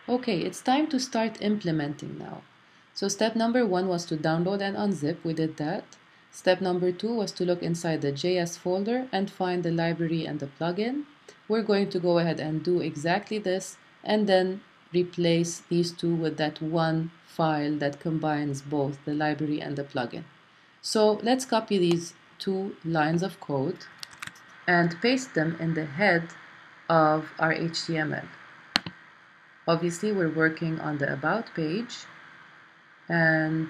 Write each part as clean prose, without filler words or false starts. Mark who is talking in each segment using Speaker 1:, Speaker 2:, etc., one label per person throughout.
Speaker 1: Okay, it's time to start implementing now. So step number 1 was to download and unzip. We did that. Step number 2 was to look inside the JS folder and find the library and the plugin. We're going to go ahead and do exactly this and then replace these two with that one file that combines both the library and the plugin. So let's copy these two lines of code and paste them in the head of our HTML. Obviously, we're working on the About page, and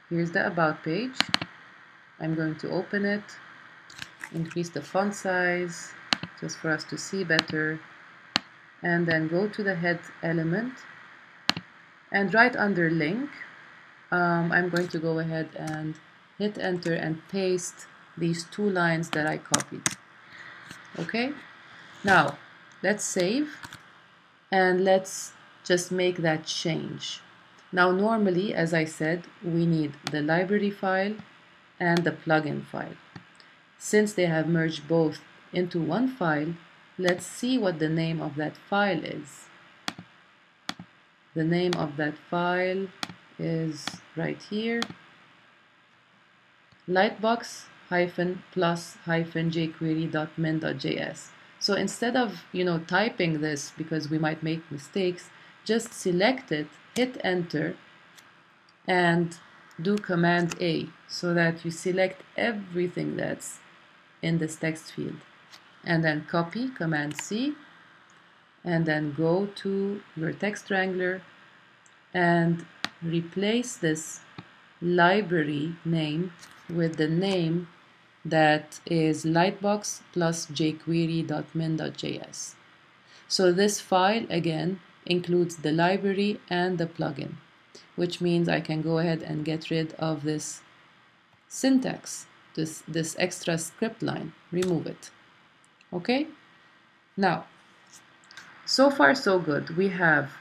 Speaker 1: here's the About page. I'm going to open it, increase the font size just for us to see better, and then go to the head element, and right under link, I'm going to go ahead and hit enter and paste these two lines that I copied. Okay, now let's save and let's just make that change. Now normally, as I said, we need the library file and the plugin file. Since they have merged both into one file, let's see what the name of that file is. The name of that file is right here, lightbox-plus-jquery.min.js. So instead of typing this, because we might make mistakes, just select it, hit enter, and do Command A so that you select everything that's in this text field. And then copy, Command C, and then go to your text wrangler and replace this library name with the name that is lightbox plus jquery.min.js. So this file again includes the library and the plugin, which means I can go ahead and get rid of this syntax, this extra script line, remove it. Okay? Now, so far so good. We have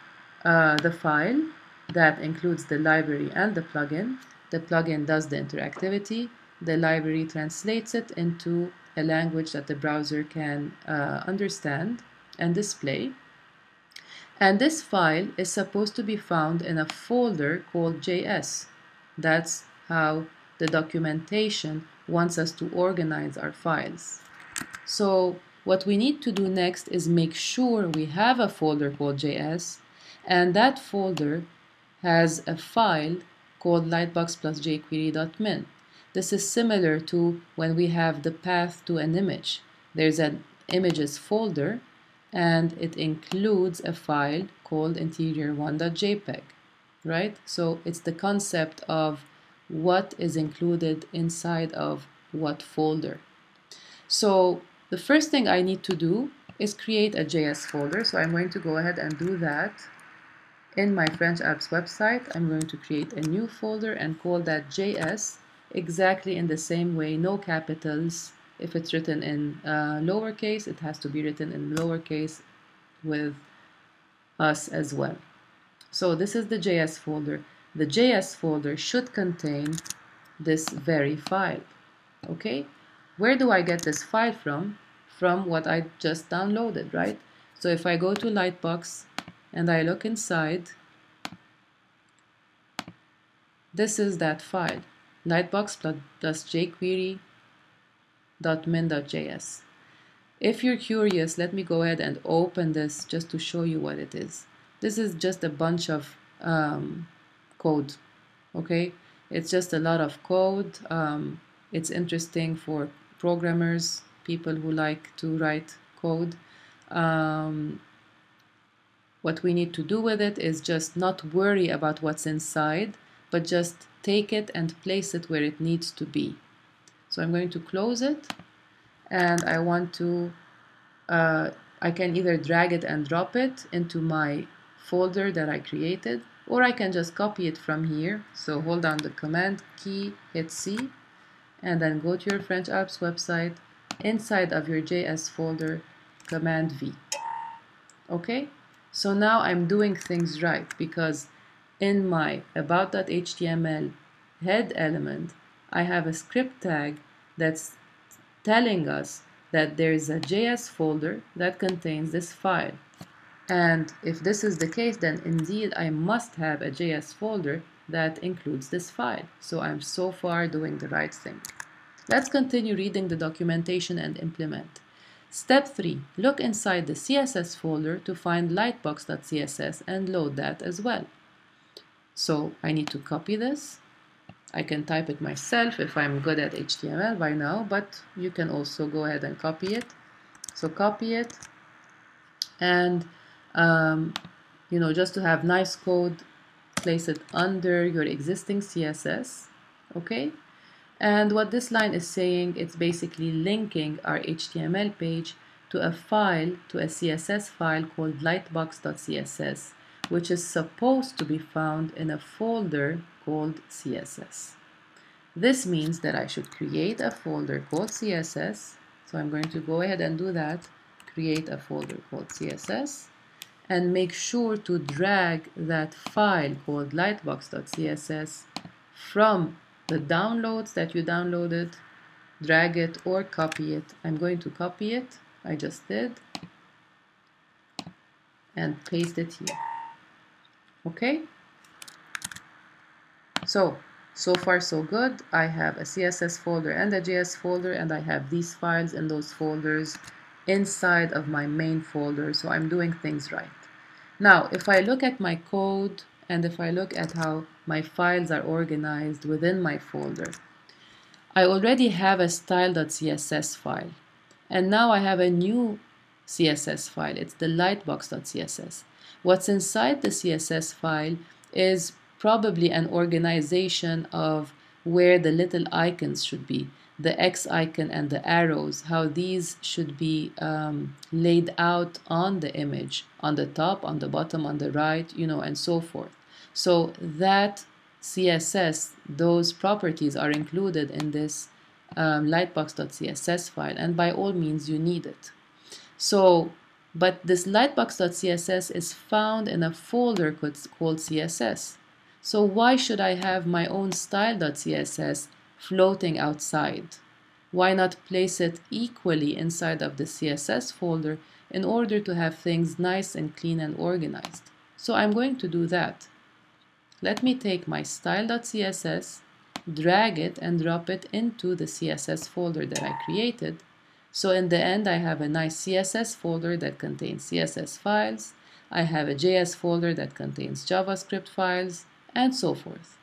Speaker 1: the file that includes the library and the plugin. The plugin does the interactivity. The library translates it into a language that the browser can understand and display. And this file is supposed to be found in a folder called JS. That's how the documentation wants us to organize our files. So what we need to do next is make sure we have a folder called JS, and that folder has a file called lightbox plus jquery.min. This is similar to when we have the path to an image. There's an images folder, and it includes a file called interior1.jpg, right? So it's the concept of what is included inside of what folder. So the first thing I need to do is create a JS folder. So I'm going to go ahead and do that. In my French apps website, I'm going to create a new folder and call that JS, exactly in the same way, no capitals. If it's written in lowercase, it has to be written in lowercase with us as well. So this is the JS folder. The JS folder should contain this very file. Okay? Where do I get this file from? From what I just downloaded, right? So if I go to Lightbox and I look inside, this is that file, lightbox plus jquery.min.js. If you're curious, let me go ahead and open this just to show you what it is. This is just a bunch of code, okay? It's just a lot of code. It's interesting for programmers, people who like to write code. What we need to do with it is just not worry about what's inside, but just take it and place it where it needs to be. So I'm going to close it, and I want to, I can either drag it and drop it into my folder that I created, or I can just copy it from here. So hold down the Command key, hit C, and then go to your French apps website, inside of your JS folder, Command V. Okay? So now I'm doing things right, because in my about.html head element, I have a script tag that's telling us that there is a JS folder that contains this file. And if this is the case, then indeed I must have a JS folder that includes this file. So I'm so far doing the right thing. Let's continue reading the documentation and implement. Step 3. Look inside the CSS folder to find lightbox.css and load that as well. So I need to copy this. I can type it myself if I'm good at HTML by now, but you can also go ahead and copy it. So copy it, and just to have nice code, place it under your existing CSS, okay? And what this line is saying, it's basically linking our HTML page to a file, to a CSS file called lightbox.css, which is supposed to be found in a folder called CSS. This means that I should create a folder called CSS. So I'm going to go ahead and do that. Create a folder called CSS and make sure to drag that file called lightbox.css from the downloads that you downloaded, drag it or copy it. I'm going to copy it. I just did. And paste it here. Okay? So far so good. I have a CSS folder and a JS folder, and I have these files in those folders inside of my main folder, so I'm doing things right. Now, if I look at my code and if I look at how my files are organized within my folder, I already have a style.css file, and now I have a new CSS file. It's the lightbox.css. What's inside the CSS file is probably an organization of where the little icons should be, the X icon and the arrows, how these should be laid out on the image, on the top, on the bottom, on the right, and so forth. So that CSS, those properties are included in this lightbox.css file, and by all means you need it. But this lightbox.css is found in a folder called CSS. So why should I have my own style.css floating outside? Why not place it equally inside of the CSS folder in order to have things nice and clean and organized? So I'm going to do that. Let me take my style.css, drag it and drop it into the CSS folder that I created. So in the end, I have a nice CSS folder that contains CSS files. I have a JS folder that contains JavaScript files, and so forth.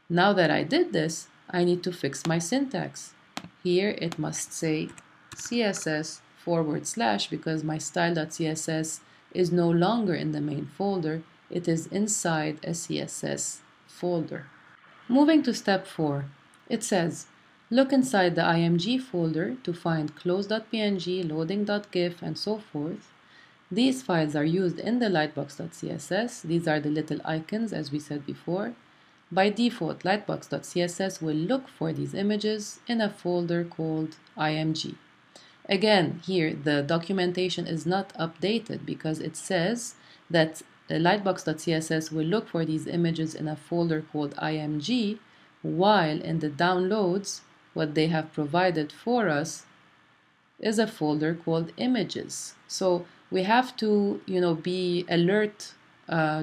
Speaker 1: Now that I did this, I need to fix my syntax. Here it must say CSS / because my style.css is no longer in the main folder. It is inside a CSS folder. Moving to step 4, it says, look inside the img folder to find close.png, loading.gif, and so forth. These files are used in the lightbox.css. These are the little icons, as we said before. By default, lightbox.css will look for these images in a folder called img. Again, here the documentation is not updated because it says that lightbox.css will look for these images in a folder called img, while in the downloads, what they have provided for us is a folder called images. So we have to, be alert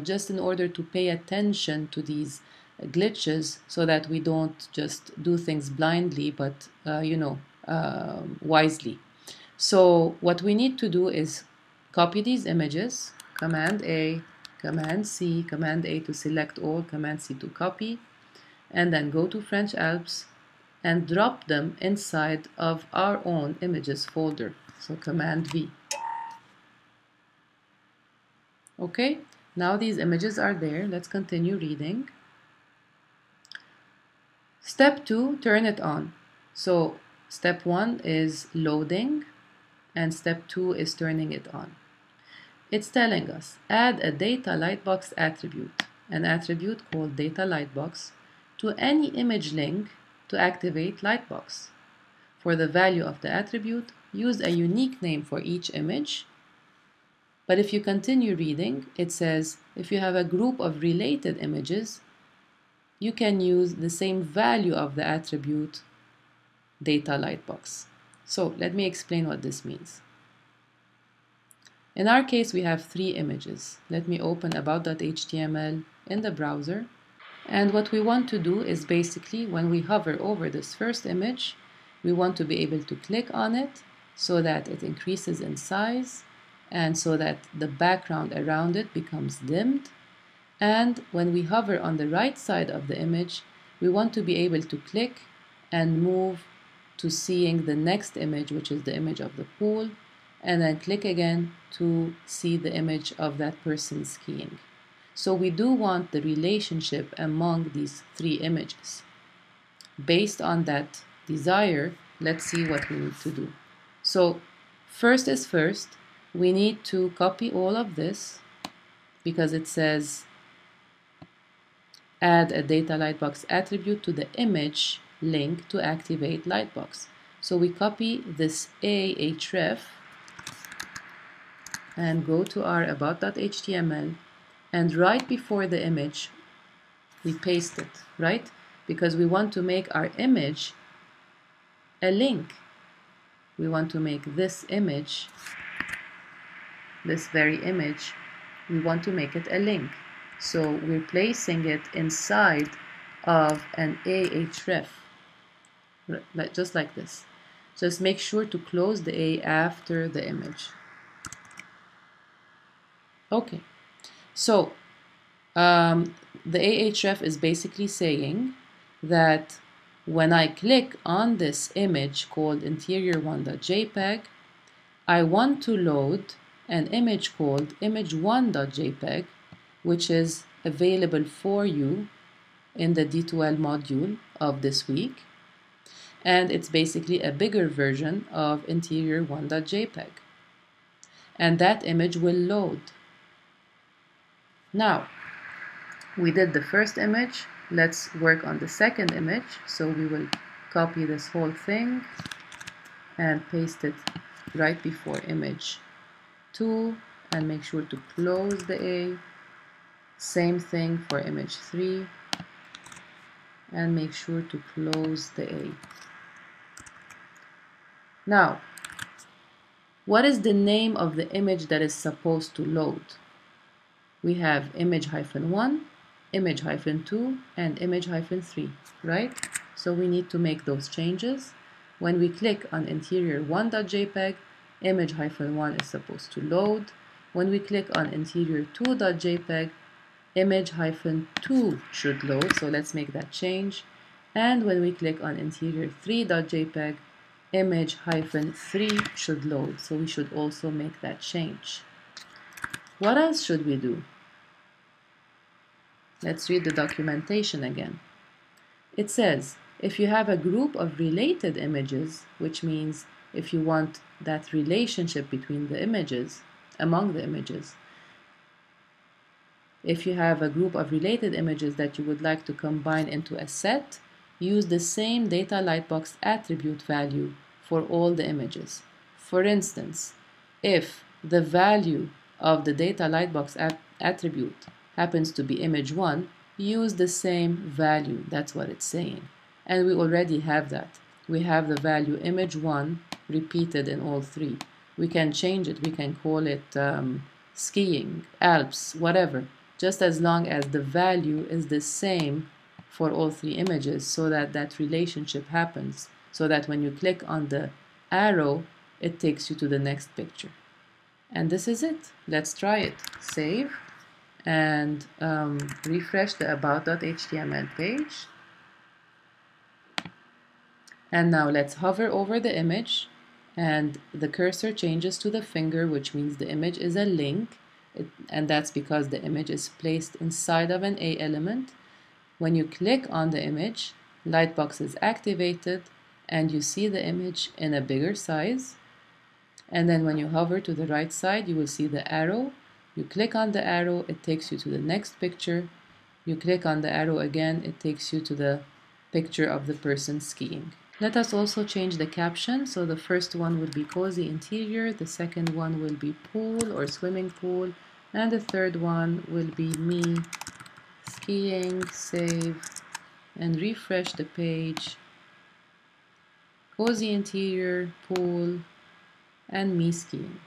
Speaker 1: just in order to pay attention to these glitches so that we don't just do things blindly, but, wisely. So what we need to do is copy these images, Command A, Command C, Command A to select all, Command C to copy, and then go to French Alps and drop them inside of our own images folder. So Command V. Okay, now these images are there. Let's continue reading. Step 2, turn it on. So step 1 is loading, and step 2 is turning it on. It's telling us, add a data lightbox attribute, an attribute called data lightbox, to any image link to activate Lightbox. For the value of the attribute, use a unique name for each image. But if you continue reading, it says if you have a group of related images, you can use the same value of the attribute data lightbox. So let me explain what this means. In our case, we have 3 images. Let me open about.html in the browser. And what we want to do is basically, when we hover over this first image, we want to be able to click on it so that it increases in size and so that the background around it becomes dimmed. And when we hover on the right side of the image, we want to be able to click and move to seeing the next image, which is the image of the pool, and then click again to see the image of that person skiing. So we do want the relationship among these 3 images. Based on that desire, let's see what we need to do. So first is first, we need to copy all of this because it says add a data Lightbox attribute to the image link to activate Lightbox. So we copy this href and go to our about.html, and right before the image we paste it, right? Because we want to make our image a link. We want to make this image, this very image, we want to make it a link. So we're placing it inside of an ahref, just like this. Just make sure to close the A after the image. Okay, so the ahref is basically saying that when I click on this image called interior1.jpg, I want to load an image called image1.jpg, which is available for you in the D2L module of this week. And it's basically a bigger version of interior1.jpg. And that image will load. Now, we did the first image. Let's work on the second image. So we will copy this whole thing and paste it right before image 2 and make sure to close the A. Same thing for image 3 and make sure to close the A. Now, what is the name of the image that is supposed to load? We have image-1, image-2, and image-3, right? So we need to make those changes. When we click on interior1.jpg, image-1 is supposed to load. When we click on interior2.jpg, image-2 should load, so let's make that change. And when we click on interior3.jpg, image-3 should load, so we should also make that change. What else should we do? Let's read the documentation again. It says, if you have a group of related images, which means if you want that relationship between the images, among the images, if you have a group of related images that you would like to combine into a set, use the same data Lightbox attribute value for all the images. For instance, if the value of the data Lightbox attribute happens to be image1, use the same value. That's what it's saying. And we already have that. We have the value image1 repeated in all 3. We can change it. We can call it skiing, Alps, whatever, just as long as the value is the same for all 3 images so that that relationship happens, so that when you click on the arrow, it takes you to the next picture. And this is it. Let's try it. Save and refresh the about.html page. And now let's hover over the image and the cursor changes to the finger, which means the image is a link, and that's because the image is placed inside of an A element. When you click on the image, Lightbox is activated and you see the image in a bigger size. And then when you hover to the right side, you will see the arrow. You click on the arrow, it takes you to the next picture. You click on the arrow again, it takes you to the picture of the person skiing. Let us also change the caption. So the first one will be cozy interior, the second one will be pool or swimming pool, and the third one will be me skiing. Save and refresh the page. Cozy interior, pool, and me skiing.